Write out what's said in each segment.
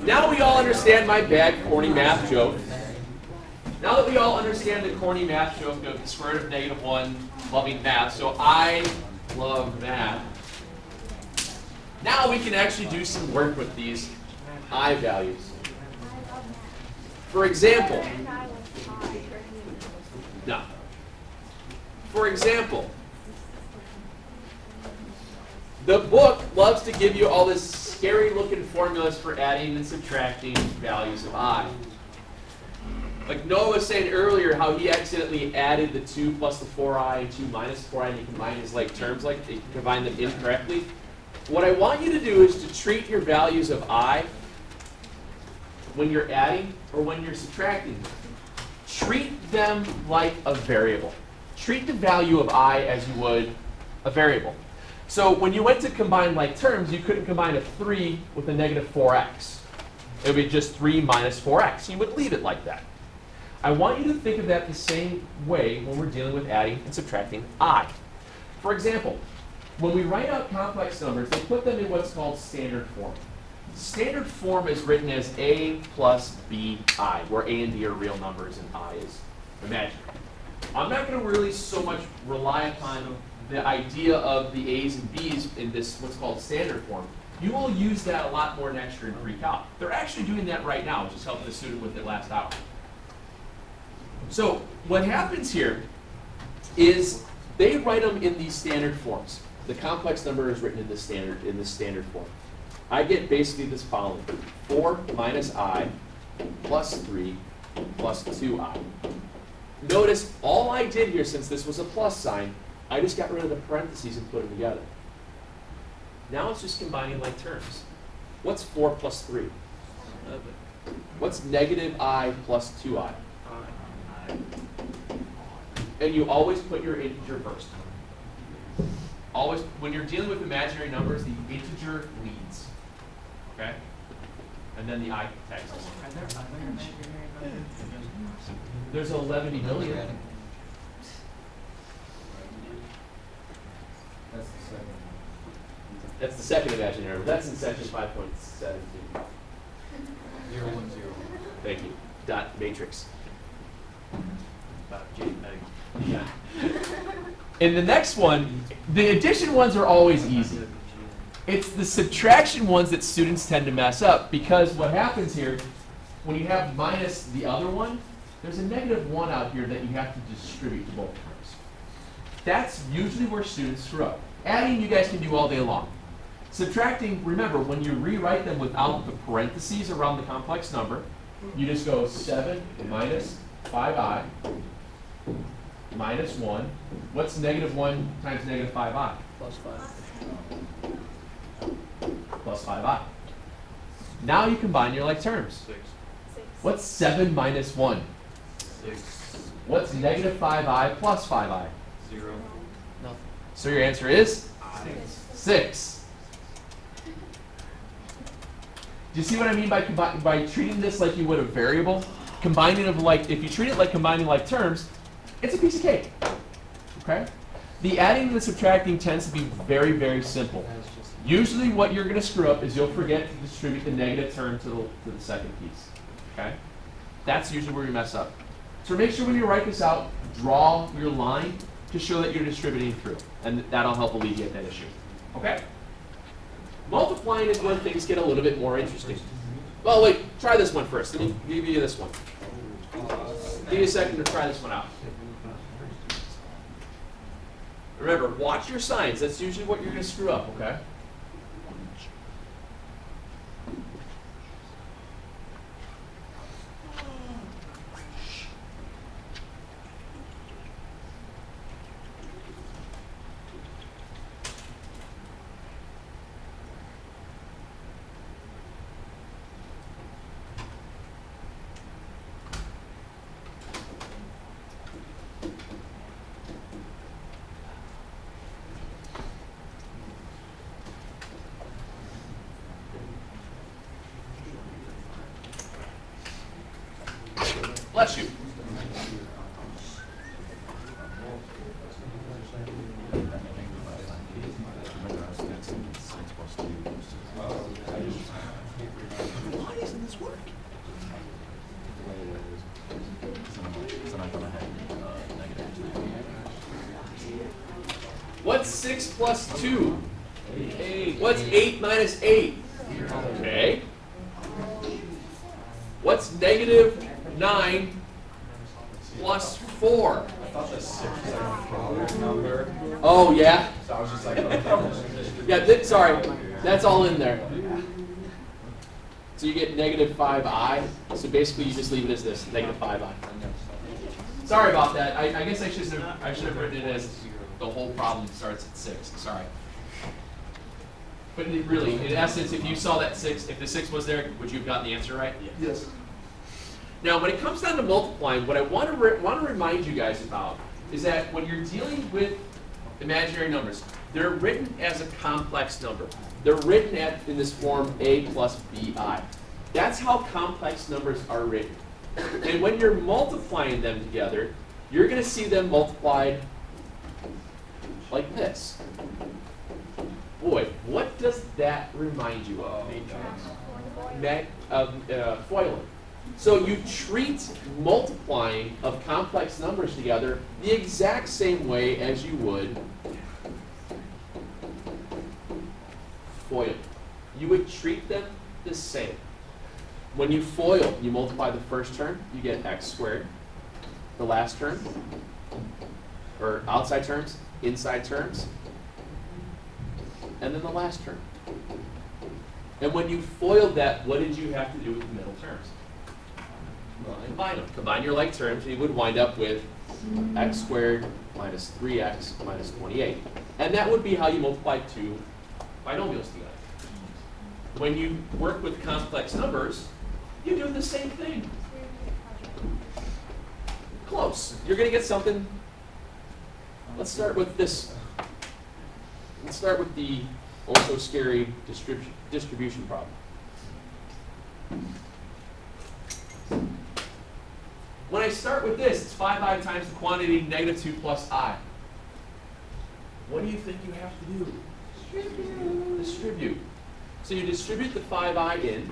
Now we all understand my bad corny math joke. Now that we all understand the corny math joke of the square root of -1 loving math, so I love math. Now we can actually do some work with these I values. For example, no. For example, the book loves to give you all this scary looking formulas for adding and subtracting values of I. Like Noah was saying earlier how he accidentally added the 2 plus the 4i and 2 minus 4i and he combined his like terms, like he combined them incorrectly. What I want you to do is to treat your values of I when you're adding or when you're subtracting. Treat them like a variable. Treat the value of I as you would a variable. So when you went to combine like terms, you couldn't combine a 3 with a -4x. It would be just 3 minus 4x. You would leave it like that. I want you to think of that the same way when we're dealing with adding and subtracting I. For example, when we write out complex numbers, they put them in what's called standard form. Standard form is written as a plus bi, where a and b are real numbers and I is imaginary. I'm not going to really so much rely upon the idea of the a's and b's in this what's called standard form. You will use that a lot more next year in pre-calc. They're actually doing that right now, just helping the student with it last hour. So what happens here is they write them in these standard forms. The complex number is written in this standard form. I get basically this following: 4 minus I plus 3 plus 2I. Notice all I did here, since this was a plus sign, I just got rid of the parentheses and put them together. Now it's just combining like terms. What's 4 plus 3? 11. What's -I plus 2I? And you always put your integer first. Always, when you're dealing with imaginary numbers, the integer leads. Okay? And then the I text. There's 11 million. That's the second imaginary number. That's in section 5.17. 0, 1, 0. Thank you. Dot matrix. Yeah. In the next one, the addition ones are always easy. It's the subtraction ones that students tend to mess up, because what happens here, when you have minus the other one, there's a -1 out here that you have to distribute to both terms. That's usually where students screw up. Adding, you guys can do all day long. Subtracting, remember, when you rewrite them without the parentheses around the complex number, you just go 7 minus 5i minus 1. What's -1 times -5i? Plus 5. Plus 5i. Now you combine your like terms. 6. What's 7 minus 1? 6. What's -5i plus 5i? 0. Nothing. So your answer is 6. Do you see what I mean by treating this like you would a variable? Combining of like, if you treat it like combining like terms, it's a piece of cake. Okay? The adding and the subtracting tends to be very, very simple. Usually what you're going to screw up is you'll forget to distribute the negative term to the second piece. Okay? That's usually where you mess up. So make sure when you write this out, draw your line to show that you're distributing through. And that'll help alleviate that issue. Okay? Multiplying is when things get a little bit more interesting. Well, wait, try this one first. Let me give you this one. Give you a second to try this one out. Remember, watch your signs. That's usually what you're going to screw up, okay? Bless you. Why isn't What's 6 plus 2? 8. What's 8 minus 8? Okay. What's negative 9 plus 4? I thought the 6 was like a prominent number, Oh, yeah? so I was just like, Yeah, sorry. That's all in there. So you get negative 5i. So basically you just leave it as this, negative 5i. Sorry about that. I guess I should have written it as the whole problem starts at 6. Sorry. But really, in essence, if you saw that 6, if the 6 was there, would you have gotten the answer right? Yes. Now, when it comes down to multiplying, what I want to remind you guys about is that when you're dealing with imaginary numbers, they're written as a complex number. They're written in this form a plus bi. That's how complex numbers are written. And when you're multiplying them together, you're going to see them multiplied like this. Boy, what does that remind you of? Foiling. So you treat multiplying of complex numbers together the exact same way as you would FOIL. You would treat them the same. When you FOIL, you multiply the first term, you get x squared. The last term, or outside terms, inside terms, and then the last term. And when you FOILed that, what did you have to do with the middle terms? Combine them. Combine your like terms, and you would wind up with x squared minus 3x minus 28. And that would be how you multiply two binomials together. When you work with complex numbers, you do the same thing. Close. You're going to get something. Let's start with this. Let's start with the also scary distribution problem. When I start with this, it's 5i times the quantity negative 2 plus I. What do you think you have to do? Distribute. So you distribute the 5i in,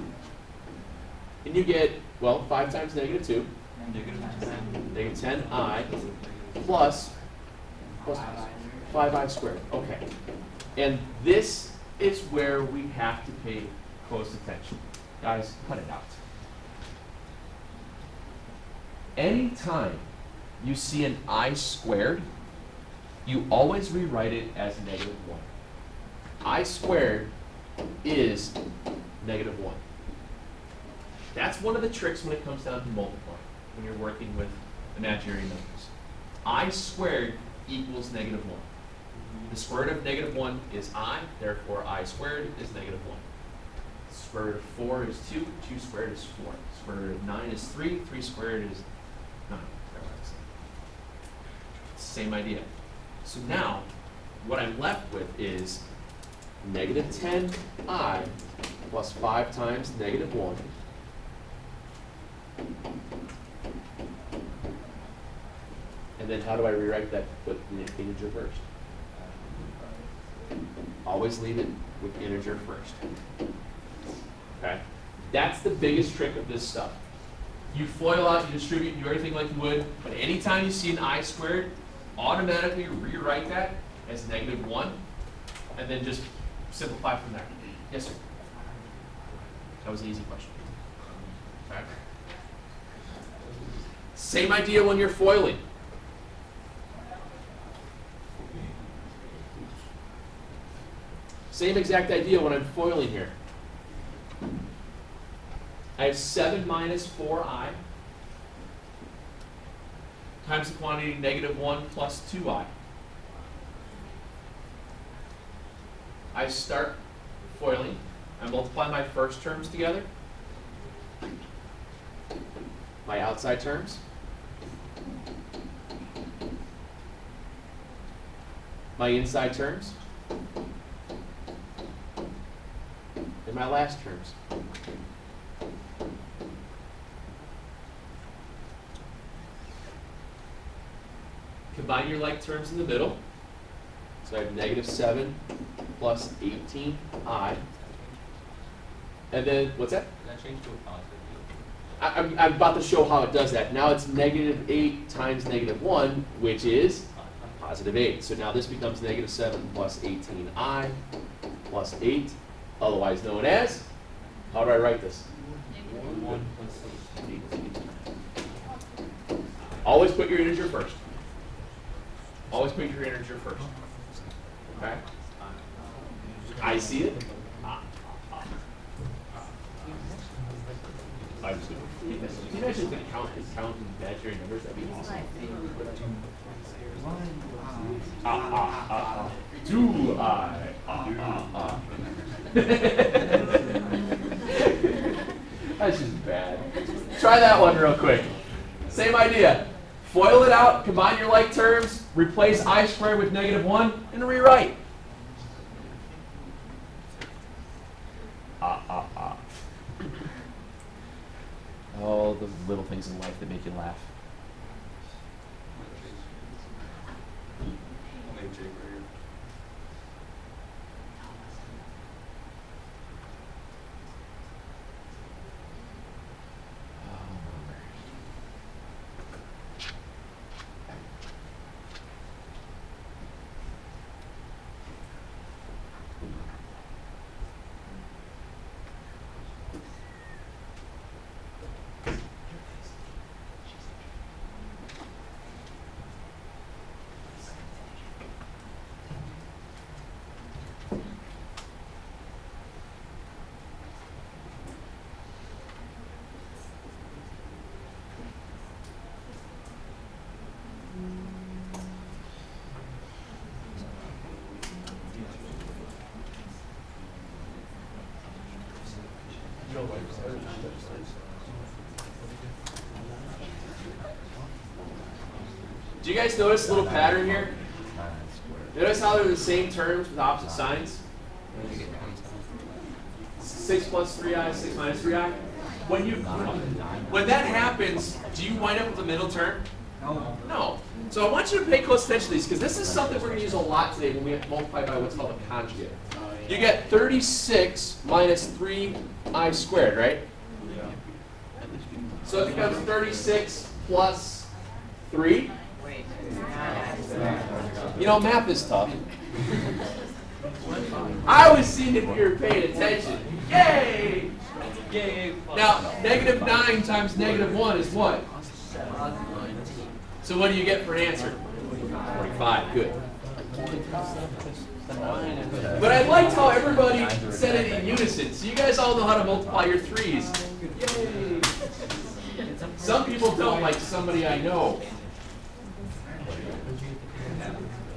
and you get, well, 5 times negative 2. Negative 10i plus 5i squared. Okay. And this is where we have to pay close attention. Guys, cut it out. Anytime you see an I squared, you always rewrite it as negative 1. I squared is negative 1. That's one of the tricks when it comes down to multiplying, when you're working with imaginary numbers. I squared equals negative 1. The square root of negative 1 is I, therefore I squared is negative 1. The square root of 4 is 2, 2 squared is 4. The square root of 9 is 3, 3 squared is 9. Same idea. So now, what I'm left with is negative 10i plus 5 times negative 1 and then how do I rewrite that? Put the integer first. Always leave it with integer first. Okay? That's the biggest trick of this stuff. You FOIL out, you distribute, you do everything like you would, but anytime you see an I squared, automatically rewrite that as negative 1 and then just simplify from there. Yes, sir? That was an easy question. Okay. Same idea when you're FOILing. Same exact idea when I'm FOILing here. I have 7 minus 4i times the quantity negative 1 plus 2i. I start FOILing. I multiply my first terms together, my outside terms, my inside terms, and my last terms. Combine your like terms in the middle. So I have negative 7 plus 18i. And then, what's that? Can that change to a positive? I'm about to show how it does that. Now it's negative 8 times negative 1, which is positive 8. So now this becomes negative 7 plus 18I plus 8, otherwise known as, how do I write this? 1 plus 18. Always put your integer first. Always put your integer first. Okay? I see it. I see it. Can you imagine counting imaginary numbers? That'd be awesome. Do I? That's just bad. Try that one real quick. Same idea. FOIL it out, combine your like terms, replace I squared with negative 1, and rewrite. All the little things in life that make you laugh. Do you guys notice a little pattern here? Notice how they're the same terms with opposite signs? 6 plus 3i, 6 minus 3i. When that happens, do you wind up with a middle term? No. So I want you to pay close attention to these because this is something we're going to use a lot today when we multiply by what's called a conjugate. You get 36 minus 3i squared, right? So it becomes 36 plus 3. You know, math is tough. I was seeing if you were paying attention. Yay! Now, negative 9 times negative 1 is what? So what do you get for an answer? 45. Good. But I liked how everybody said it in unison. So you guys all know how to multiply your 3's. Yay! Some people don't, like somebody I know.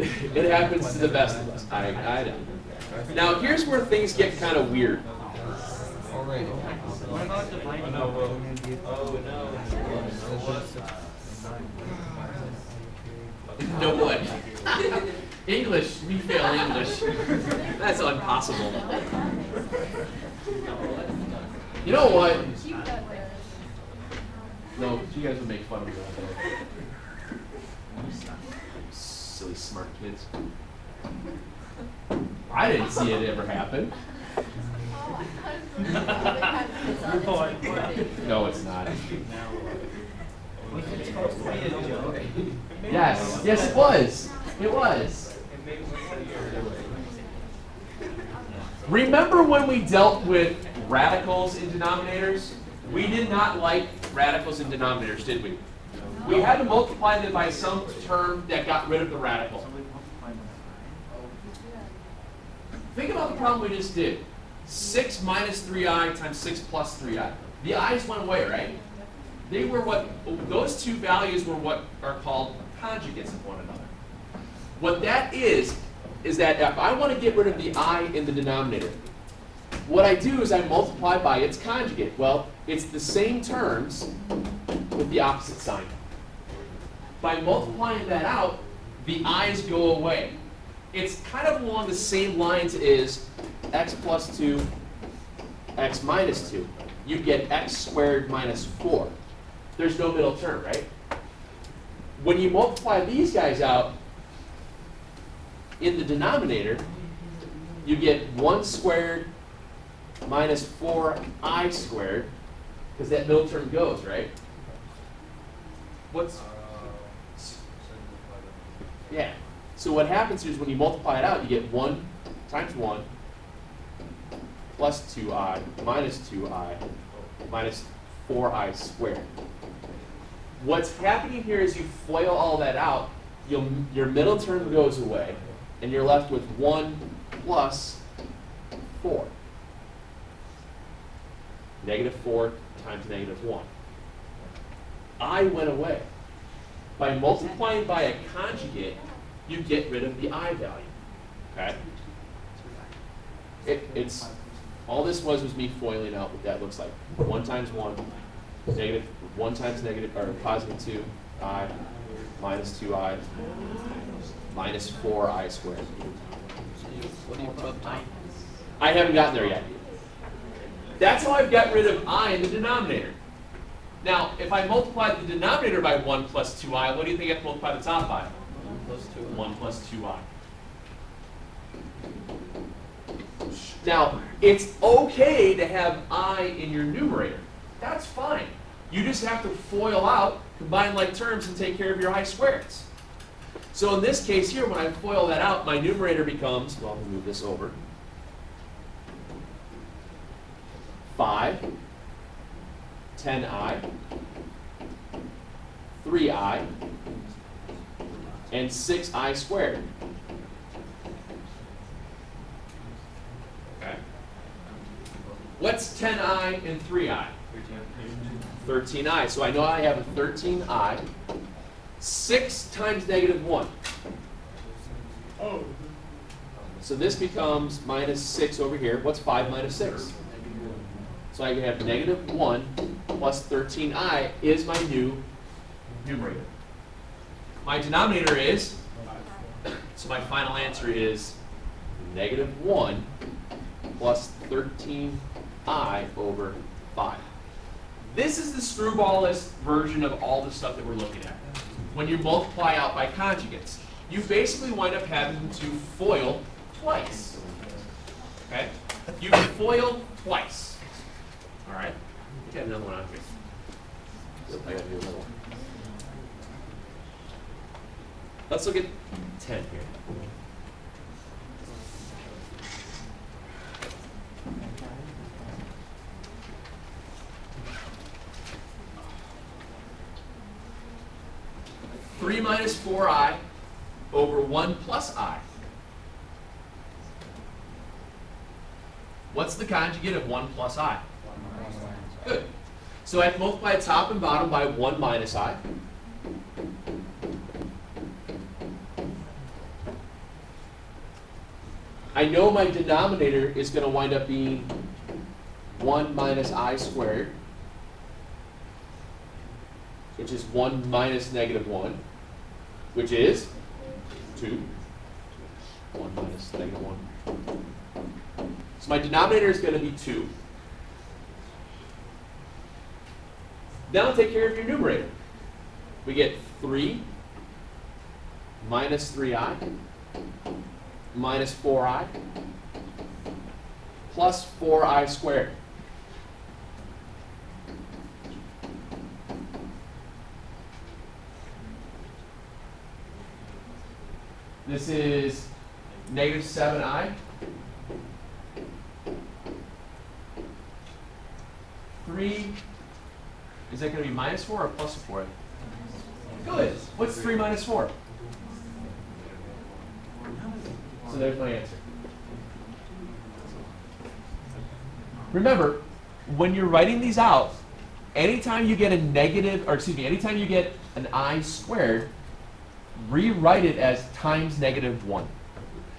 It happens to the best of us. I know. Now here's where things get kind of weird. No what? English, we fail English. That's impossible. You know what? No, you guys would make fun of me all day. Silly smart kids. I didn't see it ever happen. No, it's not. Yes, yes, it was. It was. Remember when we dealt with radicals in denominators? We did not like radicals in denominators, did we? We had to multiply them by some term that got rid of the radical. Think about the problem we just did. 6 minus 3i times 6 plus 3i. The i's went away, right? They were what, those two values were what are called conjugates of one another. What that is that if I want to get rid of the I in the denominator, what I do is I multiply by its conjugate. Well, it's the same terms with the opposite sign. By multiplying that out, the i's go away. It's kind of along the same lines as x plus 2, x minus 2. You get x squared minus 4. There's no middle term, right? When you multiply these guys out in the denominator, you get 1 squared minus 4i squared, because that middle term goes, right? What's... Yeah. So what happens here is when you multiply it out, you get 1 times 1 plus 2i minus 2i minus 4i squared. What's happening here is you FOIL all that out, your middle term goes away, and you're left with 1 plus 4. Negative 4 times negative 1. I went away. By multiplying by a conjugate, you get rid of the I value. Okay? It's all this was me FOILing out what that looks like. 1 times 1, negative 1 times negative or positive 2i minus 2i minus 4i squared. What do you put up top? I haven't gotten there yet. That's how I've got rid of I in the denominator. Now, if I multiply the denominator by 1 plus 2i, what do you think I have to multiply the top by? 1 plus 2. 1 plus 2i. Now, it's okay to have I in your numerator. That's fine. You just have to FOIL out, combine like terms, and take care of your I squareds. So in this case here, when I FOIL that out, my numerator becomes, well, let me move this over, 5, 10i, 3i, and 6i squared. Okay. What's 10i and 3i? 13i. So I know I have a 13i. 6 times negative 1. So this becomes minus 6 over here. What's 5 minus 6? So I have negative 1 plus 13i is my new numerator. My denominator is, so my final answer is negative 1 plus 13i over 5. This is the screwballest version of all the stuff that we're looking at. When you multiply out by conjugates, you basically wind up having to FOIL twice. Okay? You FOIL twice. All right? I got another one on here. I got to do another one. Let's look at 10 here. Three minus 4i over 1 plus I. What's the conjugate of 1 plus I? Good. So I have to multiply top and bottom by 1 minus I. I know my denominator is going to wind up being 1 minus I squared, which is 1 minus negative 1, which is 2. 1 minus negative 1. So my denominator is going to be 2. Now take care of your numerator. We get 3 minus 3i minus 4i plus 4i squared. This is negative 7i. 3, is that going to be minus 4 or plus 4? Good. What's 3 minus 4? So there's my answer. Remember, when you're writing these out, anytime you get a negative, or excuse me, anytime you get an I squared, rewrite it as times negative 1.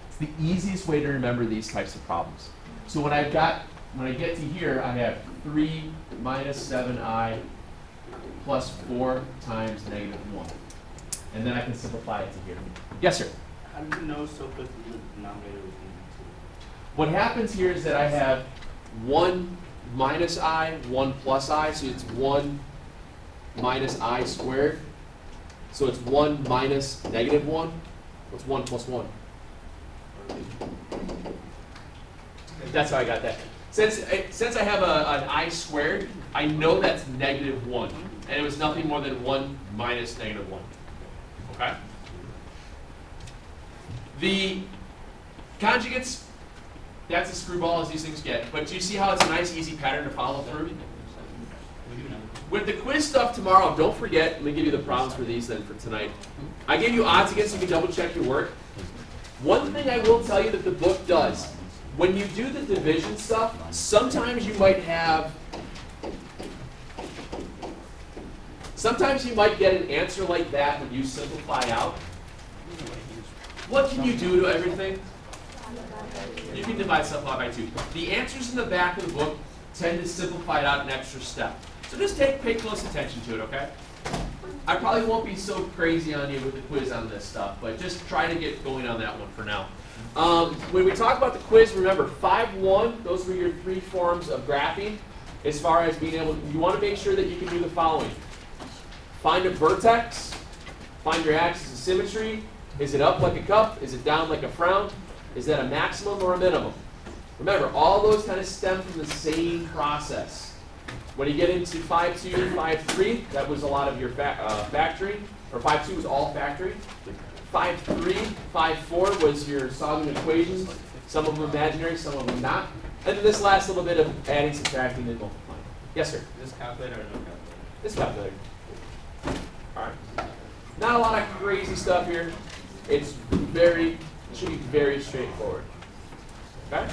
It's the easiest way to remember these types of problems. So when I get to here, I have 3 minus 7i plus 4 times negative 1. And then I can simplify it to here. Yes, sir? How do you know so quickly the denominator was going to be 2? What happens here is that I have 1 minus I, 1 plus I, so it's 1 minus I squared. So it's 1 minus negative 1. What's 1 plus 1? That's how I got that. Since I have an I squared, I know that's negative 1. And it was nothing more than 1 minus negative 1. Okay? The conjugates, that's a screwball as these things get. But do you see how it's a nice, easy pattern to follow through? With the quiz stuff tomorrow, don't forget, let me give you the problems for these then for tonight. I gave you odds again so you can double check your work. One thing I will tell you that the book does, when you do the division stuff, sometimes you might get an answer like that when you simplify out. What can you do to everything? You can divide stuff out by 2. The answers in the back of the book tend to simplify it out an extra step. So just pay close attention to it, okay? I probably won't be so crazy on you with the quiz on this stuff, but just try to get going on that one for now. When we talk about the quiz, remember 5-1, those were your 3 forms of graphing. As far as being able, you want to make sure that you can do the following. Find a vertex, find your axis of symmetry. Is it up like a cup? Is it down like a frown? Is that a maximum or a minimum? Remember, all those kind of stem from the same process. When you get into 5-2, 5-3, that was a lot of your factoring, or 5-2 was all factoring. 5-3, 5-4 was your solving equations, some of them imaginary, some of them not. And then this last little bit of adding, subtracting, and multiplying. Yes, sir? This calculator or no calculator? This calculator. All right. Not a lot of crazy stuff here. It should be very straightforward. Okay?